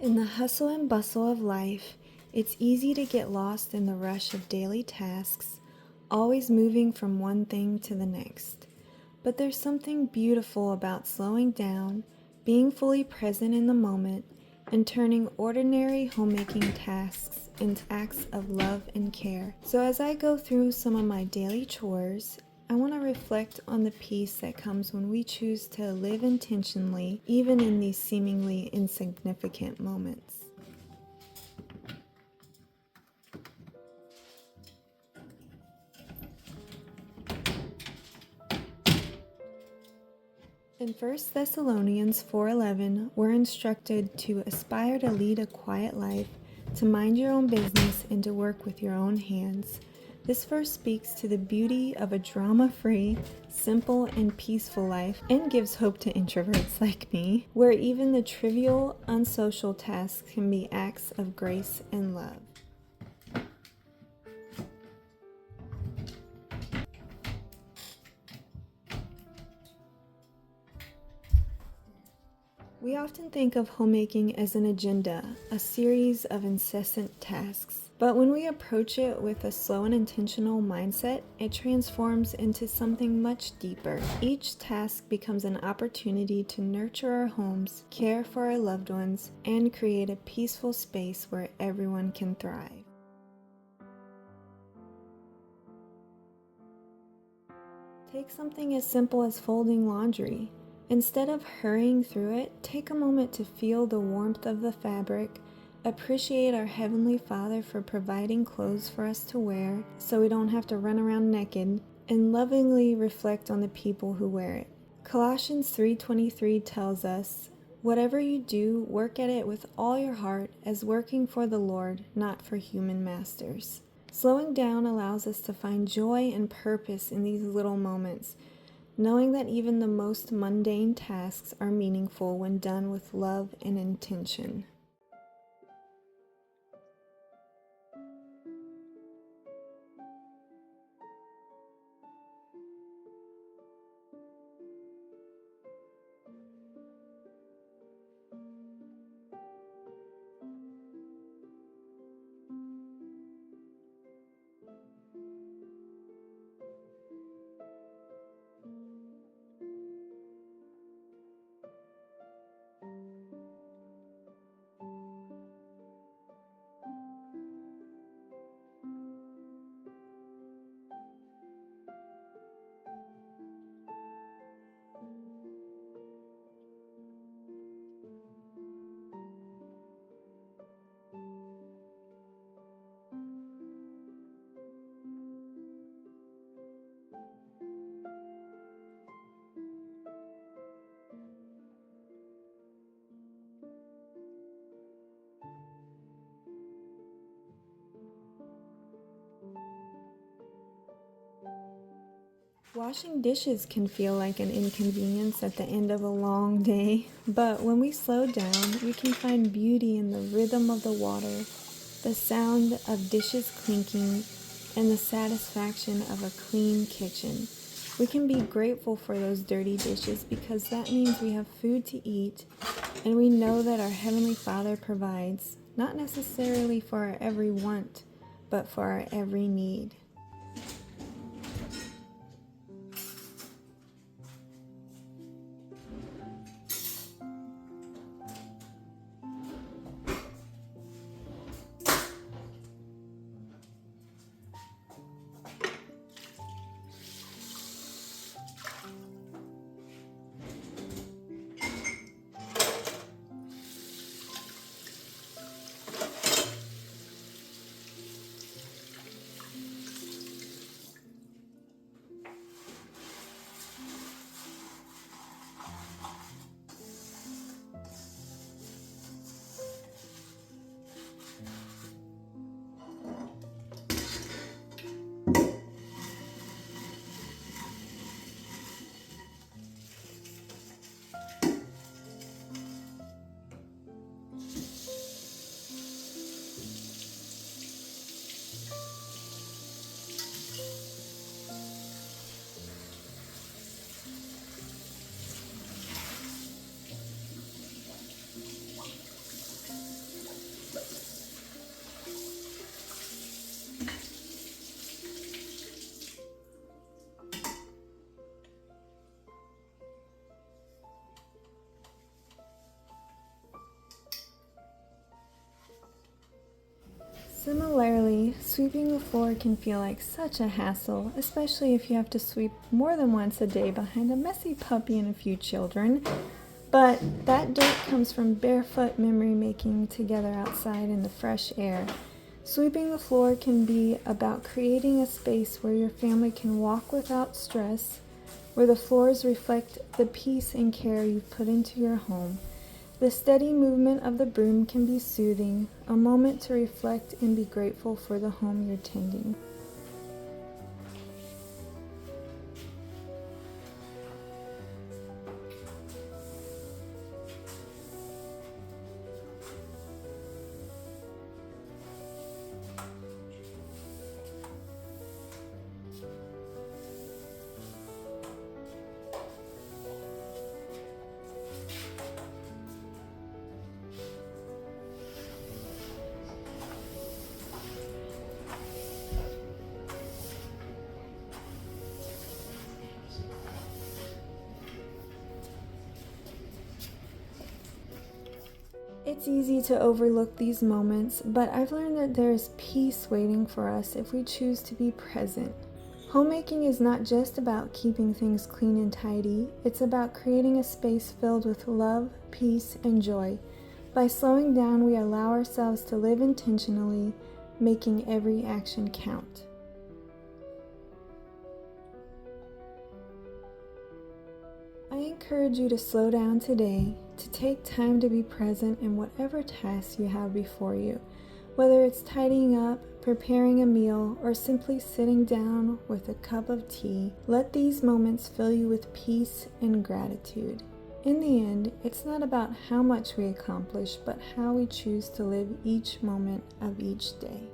In the hustle and bustle of life, it's easy to get lost in the rush of daily tasks, always moving from one thing to the next. But there's something beautiful about slowing down, being fully present in the moment, and turning ordinary homemaking tasks into acts of love and care. So as I go through some of my daily chores, I want to reflect on the peace that comes when we choose to live intentionally, even in these seemingly insignificant moments. In 1 Thessalonians 4:11, we're instructed to aspire to lead a quiet life, to mind your own business, and to work with your own hands. This verse speaks to the beauty of a drama-free, simple, and peaceful life, and gives hope to introverts like me, where even the trivial, unsocial tasks can be acts of grace and love. We often think of homemaking as an agenda, a series of incessant tasks. But when we approach it with a slow and intentional mindset, it transforms into something much deeper. Each task becomes an opportunity to nurture our homes, care for our loved ones, and create a peaceful space where everyone can thrive. Take something as simple as folding laundry. Instead of hurrying through it, take a moment to feel the warmth of the fabric, appreciate our Heavenly Father for providing clothes for us to wear so we don't have to run around naked, and lovingly reflect on the people who wear it. Colossians 3:23 tells us, "Whatever you do, work at it with all your heart as working for the Lord, not for human masters." Slowing down allows us to find joy and purpose in these little moments, knowing that even the most mundane tasks are meaningful when done with love and intention. Washing dishes can feel like an inconvenience at the end of a long day, but when we slow down, we can find beauty in the rhythm of the water, the sound of dishes clinking, and the satisfaction of a clean kitchen. We can be grateful for those dirty dishes because that means we have food to eat, and we know that our Heavenly Father provides, not necessarily for our every want, but for our every need. Similarly, sweeping the floor can feel like such a hassle, especially if you have to sweep more than once a day behind a messy puppy and a few children. But that dirt comes from barefoot memory making together outside in the fresh air. Sweeping the floor can be about creating a space where your family can walk without stress, where the floors reflect the peace and care you've put into your home. The steady movement of the broom can be soothing, a moment to reflect and be grateful for the home you're tending. It's easy to overlook these moments, but I've learned that there's peace waiting for us if we choose to be present. Homemaking is not just about keeping things clean and tidy, it's about creating a space filled with love, peace, and joy. By slowing down, we allow ourselves to live intentionally, making every action count. I encourage you to slow down today, to take time to be present in whatever tasks you have before you. Whether it's tidying up, preparing a meal, or simply sitting down with a cup of tea, let these moments fill you with peace and gratitude. In the end, it's not about how much we accomplish, but how we choose to live each moment of each day.